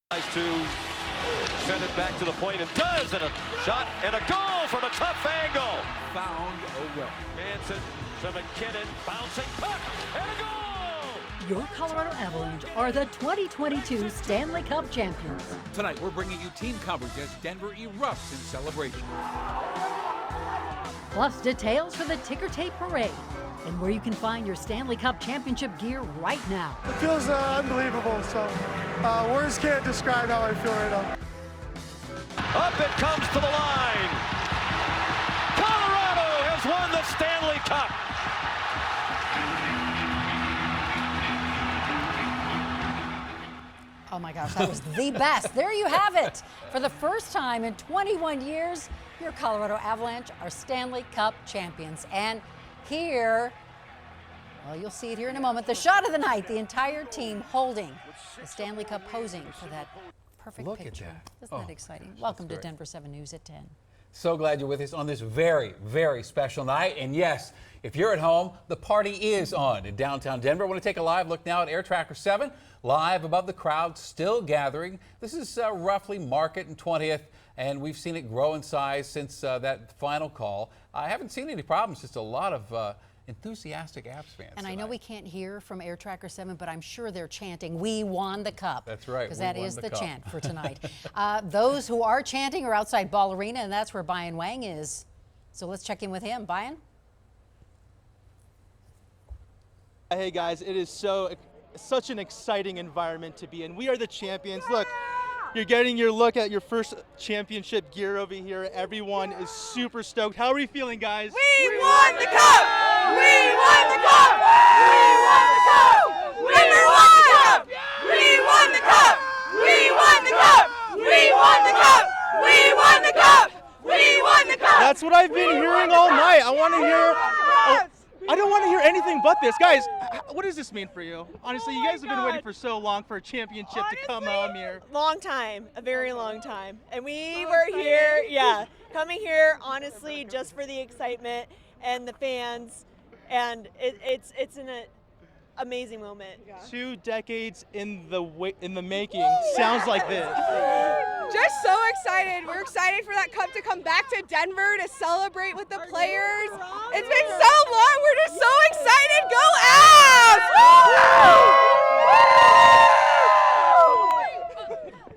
Tries to send it back to the point and does, and a shot and a goal from a tough angle. Found a way. Manson to McKinnon, bouncing puck, and a goal! Your Colorado Avalanche are the 2022 Stanley Cup champions. Tonight, we're bringing you team coverage as Denver erupts in celebration. Plus details for the ticker tape parade and where you can find your Stanley Cup championship gear right now. It feels unbelievable, so words can't describe how I feel right now. Up it comes to the line. Colorado has won the Stanley Cup. Oh my gosh, that was the best. There you have it. For the first time in 21 years, your Colorado Avalanche are Stanley Cup champions. And here, well, you'll see it here in a moment, the shot of the night, the entire team holding the Stanley Cup, posing for that perfect Look picture. at that. Isn't that exciting? Welcome to Denver 7 News at 10. So glad you're with us on this very, very special night. And yes, if you're at home, the party is on in downtown Denver. I want to take a live look now at Air Tracker 7, live above the crowd still gathering. This is roughly Market and 20th, and we've seen it grow in size since that final call. I haven't seen any problems, just a lot of enthusiastic Avs fans. And I tonight. know we can't hear from Air Tracker 7, but I'm sure they're chanting, "We won the cup." That's right. Because we that won is the cup. chant for tonight. Those who are chanting are outside Ball Arena, and that's where Byron Wang is. So let's check in with him. Byron? Hey guys, it is such an exciting environment to be in. We are the champions. Look, you're getting your look at your first championship gear over here. Everyone is super stoked. How are we feeling, guys? We won the cup! We won the cup! We won the cup! We won the cup! We won the cup! We won the cup! We won the cup! We won the cup! We won the cup! That's what I've been hearing all night. I want to hear. I don't want to hear anything but this. Guys, what does this mean for you? Honestly, you guys have been waiting for so long for a championship to come home here. Long time, a very long time. And we were here, coming here honestly just for the excitement and the fans. And it's an amazing moment. 2 decades in the making. Sounds like this. Just so excited. We're excited for that cup to come back to Denver to celebrate with the players. It's been so long. We're just so excited. Go Avs!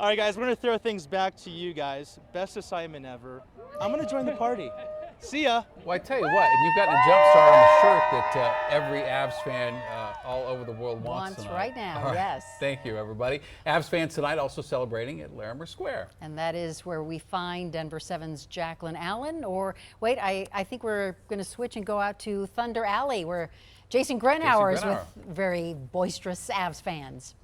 All right, guys, we're going to throw things back to you guys. Best assignment ever. I'm going to join the party. See ya. Well, I tell you what, and you've gotten a jump start on the shirt that every Avs fan all over the world wants tonight. right now, All right. yes. Thank you, everybody. Avs fans tonight also celebrating at Lambert Square. And that is where we find Denver 7's Jacqueline Allen. Or wait, I think we're going to switch and go out to Thunder Alley, where Jason Grenauer is with very boisterous Avs fans.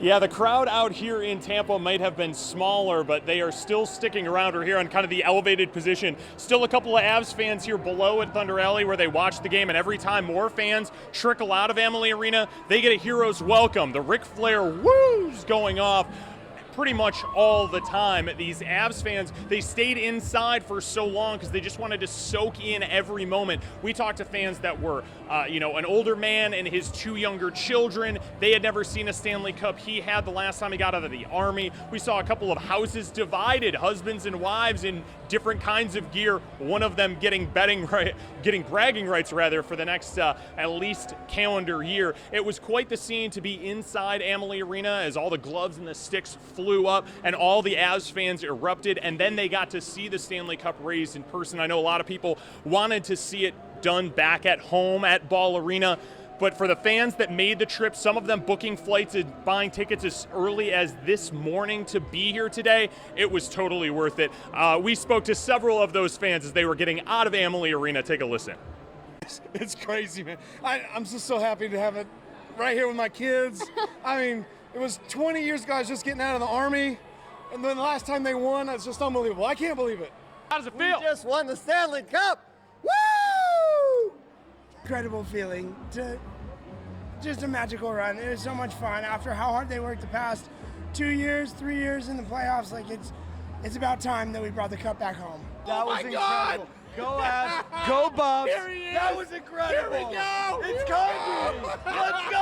Yeah, the crowd out here in Tampa might have been smaller, but they are still sticking around. We're here on kind of the elevated position. Still a couple of Avs fans here below at Thunder Alley where they watch the game, and every time more fans trickle out of Amalie Arena, they get a hero's welcome. The Ric Flair woos going off pretty much all the time. These Avs fans, they stayed inside for so long because they just wanted to soak in every moment. We talked to fans that were, an older man and his 2 younger children. They had never seen a Stanley Cup he had the last time he got out of the Army. We saw a couple of houses divided, husbands and wives in different kinds of gear. One of them getting bragging rights for the next at least calendar year. It was quite the scene to be inside Amalie Arena as all the gloves and the sticks flew up and all the Avs fans erupted, and then they got to see the Stanley Cup raised in person. I know a lot of people wanted to see it done back at home at Ball Arena, but for the fans that made the trip, some of them booking flights and buying tickets as early as this morning to be here today, it was totally worth it. We spoke to several of those fans as they were getting out of Amalie Arena. Take a listen. It's crazy, man. I'm just so happy to have it right here with my kids. I mean, it was 20 years ago I was just getting out of the Army, and then the last time they won, it's just unbelievable. I can't believe it. How does it feel? We just won the Stanley Cup. Woo! Incredible feeling. Just a magical run. It was so much fun after how hard they worked the past 2 years, 3 years in the playoffs. Like it's about time that we brought the cup back home. That was incredible. Go Avs. Go Buffs. That was incredible. Here we go. It's coming. Let's go.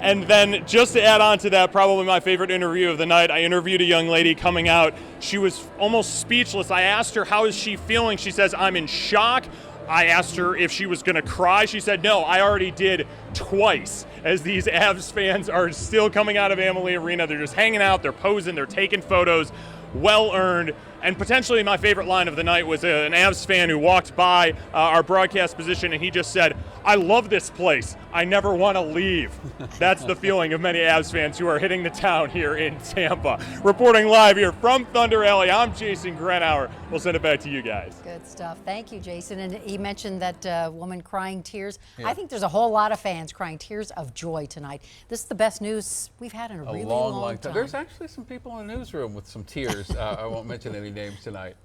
And then just to add on to that, probably my favorite interview of the night, I interviewed a young lady coming out. She was almost speechless. I asked her, how is she feeling? She says, I'm in shock. I asked her if she was going to cry. She said, no, I already did twice, as these Avs fans are still coming out of Amalie Arena. They're just hanging out, they're posing, they're taking photos. Well earned. And potentially my favorite line of the night was an Avs fan who walked by our broadcast position, and he just said, I love this place. I never want to leave. That's the feeling of many Avs fans who are hitting the town here in Tampa. Reporting live here from Thunder Alley, I'm Jason Grenauer. We'll send it back to you guys. Good stuff. Thank you, Jason. And he mentioned that woman crying tears. Yeah. I think there's a whole lot of fans crying tears of joy tonight. This is the best news we've had in a really long time. There's actually some people in the newsroom with some tears. I won't mention any names tonight.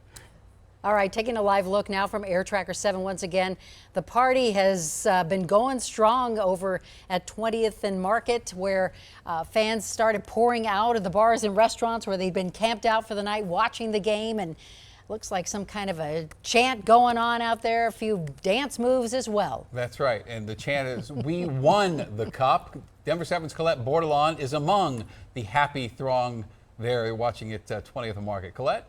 All right, taking a live look now from Air Tracker 7 once again. The party has been going strong over at 20th and Market, where fans started pouring out of the bars and restaurants where they'd been camped out for the night watching the game, and looks like some kind of a chant going on out there, a few dance moves as well. That's right, and the chant is, we won the cup. Denver 7's Colette Bordelon is among the happy throng there watching it 20th and Market. Colette?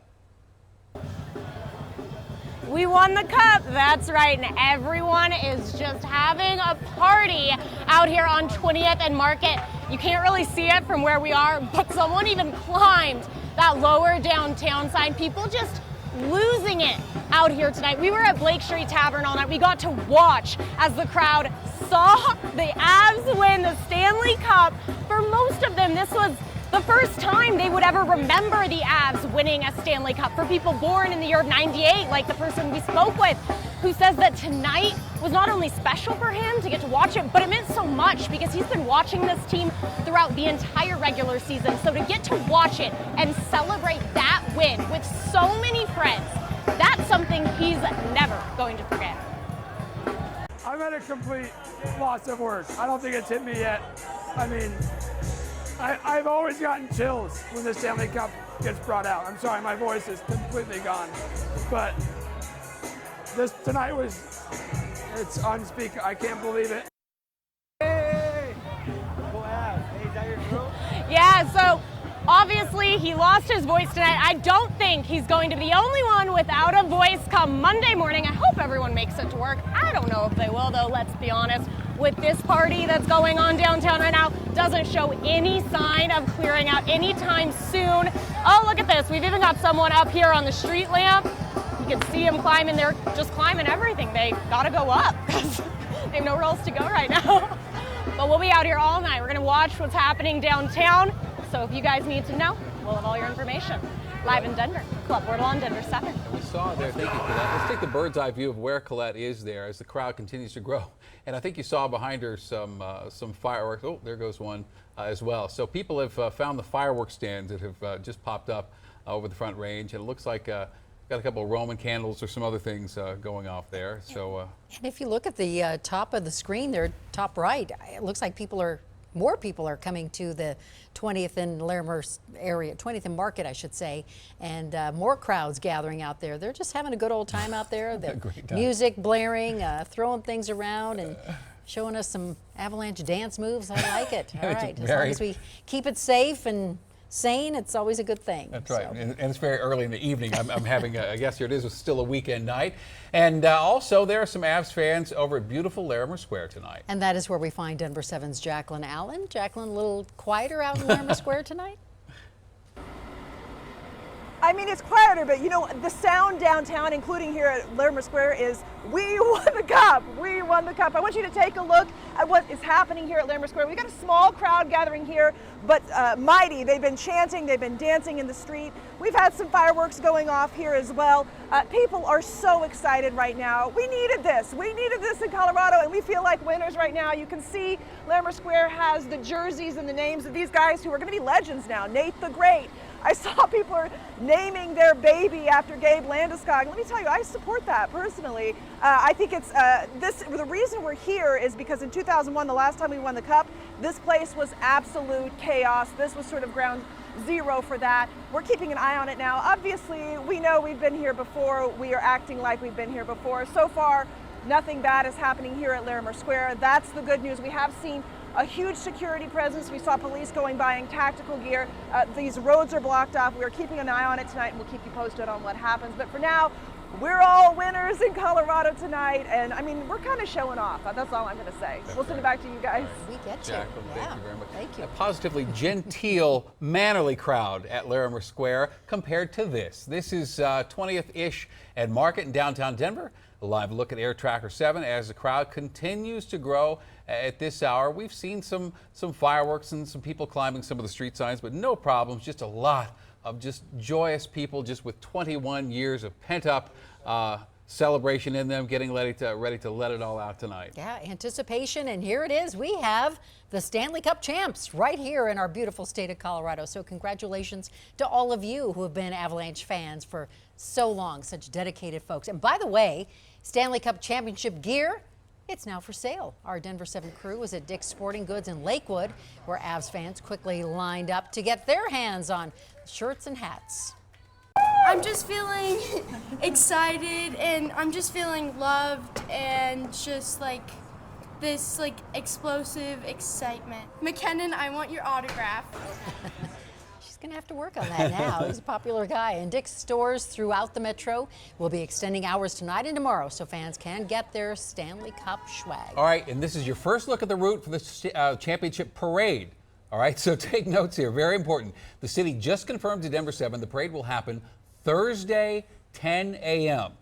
We won the cup, that's right, and everyone is just having a party out here on 20th and Market. You can't really see it from where we are, but someone even climbed that lower downtown sign. People just losing it out here tonight. We were at Blake Street Tavern all night. We got to watch as the crowd saw the Avs win the Stanley Cup. For most of them, this was the first time they would ever remember the Avs winning a Stanley Cup. For people born in the year of '98, like the person we spoke with, who says that tonight was not only special for him to get to watch it, but it meant so much because he's been watching this team throughout the entire regular season. So to get to watch it and celebrate that win with so many friends, that's something he's never going to forget. I'm at a complete loss of words. I don't think it's hit me yet. I mean, I've always gotten chills when the Stanley Cup gets brought out. I'm sorry, my voice is completely gone. But this tonight it's unspeakable. I can't believe it. Hey! Hey, is that your crew? Yeah, so obviously he lost his voice tonight. I don't think he's going to be the only one without a voice come Monday morning. I hope everyone makes it to work. I don't know if they will, though, let's be honest. With this party that's going on downtown right now, doesn't show any sign of clearing out anytime soon. Oh, look at this. We've even got someone up here on the street lamp. You can see them climbing. They're just climbing everything. They gotta go up because they have nowhere else to go right now. But we'll be out here all night. We're gonna watch what's happening downtown. So if you guys need to know, we'll have all your information. Live in Denver, Colette Bordelon, Denver 7. And we saw there, thank you for that. Let's take the bird's eye view of where Colette is there as the crowd continues to grow. And I think you saw behind her some fireworks. Oh, there goes one as well. So people have found the fireworks stands that have just popped up over the Front Range. And it looks like got a couple of Roman candles or some other things going off there. So. And if you look at the top of the screen there, top right, it looks like more people are coming to the 20th and Lambert area, 20th and Market, I should say, and more crowds gathering out there. They're just having a good old time out there. The music blaring, throwing things around, and showing us some Avalanche dance moves. I like it. All right, as long as we keep it safe and sane, it's always a good thing. That's right, and it's very early in the evening. I'm having, I guess here it is, it's still a weekend night. And also there are some Avs fans over at beautiful Lambert Square tonight. And that is where we find Denver 7's Jacqueline Allen. Jacqueline, a little quieter out in Lambert Square tonight? I mean, it's quieter, but you know, the sound downtown, including here at Lambert Square, is we won the cup, we won the cup. I want you to take a look at what is happening here at Lambert Square. We got a small crowd gathering here, but mighty. They've been chanting, they've been dancing in the street. We've had some fireworks going off here as well. People are so excited right now. We needed this in Colorado, and we feel like winners right now. You can see Lambert Square has the jerseys and the names of these guys who are gonna be legends now. Nate the Great. I saw people are naming their baby after Gabe Landeskog. Let me tell you, I support that personally. I think it's the reason we're here is because in 2001, the last time we won the cup, this place was absolute chaos. This was sort of ground zero for that. We're keeping an eye on it now. Obviously, we know we've been here before. We are acting like we've been here before. So far, nothing bad is happening here at Lambert Square. That's the good news. We have seen a huge security presence. We saw police going by in tactical gear. These roads are blocked off. We're keeping an eye on it tonight, and we'll keep you posted on what happens. But for now, we're all winners in Colorado tonight, and I mean, we're kind of showing off. That's all I'm going to say. We'll send it back to you guys. We get you. Jacqueline, thank you very much. Thank you. A positively genteel, mannerly crowd at Lambert Square compared to this. This is 20th-ish at Market in downtown Denver. A live look at Air Tracker 7 as the crowd continues to grow at this hour. We've seen some fireworks and some people climbing some of the street signs, but no problems, just a lot of just joyous people just with 21 years of pent-up celebration in them, getting ready to let it all out tonight. Yeah, anticipation, and here it is. We have the Stanley Cup champs right here in our beautiful state of Colorado. So congratulations to all of you who have been Avalanche fans for so long, such dedicated folks. And by the way, Stanley Cup championship gear, it's now for sale. Our Denver 7 crew was at Dick's Sporting Goods in Lakewood, where Avs fans quickly lined up to get their hands on shirts and hats. I'm just feeling excited, and I'm just feeling loved, and just like this explosive excitement. McKinnon, I want your autograph. She's gonna have to work on that now. He's a popular guy. And Dick's stores throughout the metro will be extending hours tonight and tomorrow, so fans can get their Stanley Cup swag. All right, and this is your first look at the route for the championship parade. All right, so take notes here, very important. The city just confirmed to Denver 7 the parade will happen Thursday, 10 a.m.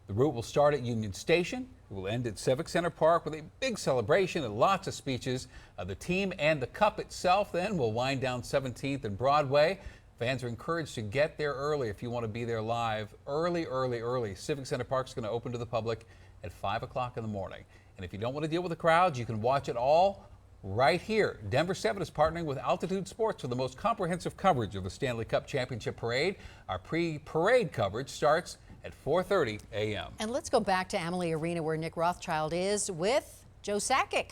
The route will start at Union Station. It will end at Civic Center Park with a big celebration and lots of speeches. The team and the cup itself then will wind down 17th and Broadway. Fans are encouraged to get there early if you want to be there live. Early. Civic Center Park is going to open to the public at 5 o'clock in the morning. And if you don't want to deal with the crowds, you can watch it all right here. Denver 7 is partnering with Altitude Sports for the most comprehensive coverage of the Stanley Cup Championship Parade. Our pre-parade coverage starts at 4:30 a.m. And let's go back to Amalie Arena, where Nick Rothschild is with Joe Sakic.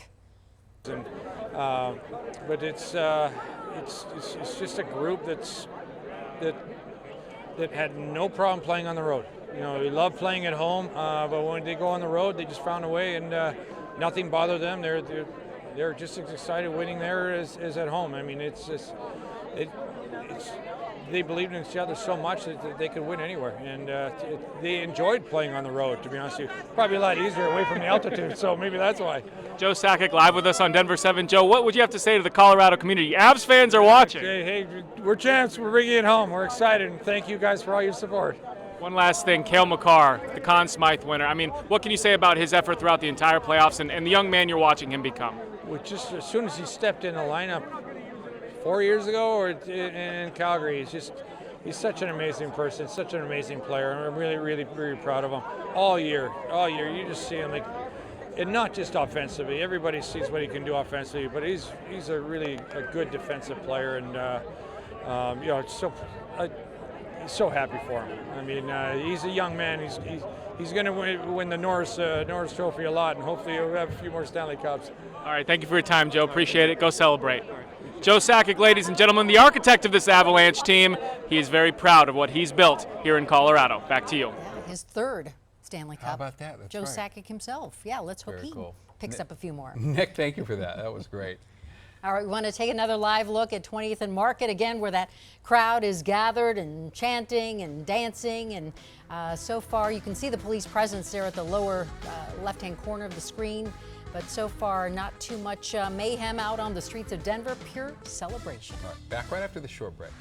But it's just a group that had no problem playing on the road. You know, we love playing at home, but when they go on the road, they just found a way, and nothing bothered them. They're just as excited winning there as at home. I mean, they believed in each other so much that they could win anywhere, and they enjoyed playing on the road, to be honest with you. Probably a lot easier away from the altitude, so maybe that's why. Joe Sakic live with us on Denver 7. Joe, what would you have to say to the Colorado community? Avs fans are watching. Hey, we're champs. We're bringing it home. We're excited, and thank you guys for all your support. One last thing, Cale Makar, the Conn Smythe winner. I mean, what can you say about his effort throughout the entire playoffs and the young man you're watching him become? Well, just as soon as he stepped in the lineup 4 years ago or in Calgary, he's such an amazing person, such an amazing player. I'm really proud of him. All year, you just see him and not just offensively. Everybody sees what he can do offensively, but he's a really good defensive player, and it's so happy for him. I mean, he's a young man. He's going to win the Norris Trophy a lot, and hopefully he'll have a few more Stanley Cups. All right, thank you for your time, Joe. Appreciate it. Go celebrate. Joe Sakic, ladies and gentlemen, the architect of this Avalanche team. He is very proud of what he's built here in Colorado. Back to you. Yeah, his third Stanley Cup. How about that? That's Joe right. Sakic himself. Yeah, let's hope Very he cool. picks up a few more. Nick, thank you for that. That was great. All right, we want to take another live look at 20th and Market again, where that crowd is gathered and chanting and dancing. And so far, you can see the police presence there at the lower left-hand corner of the screen. But so far, not too much mayhem out on the streets of Denver. Pure celebration. All right, back right after the short break.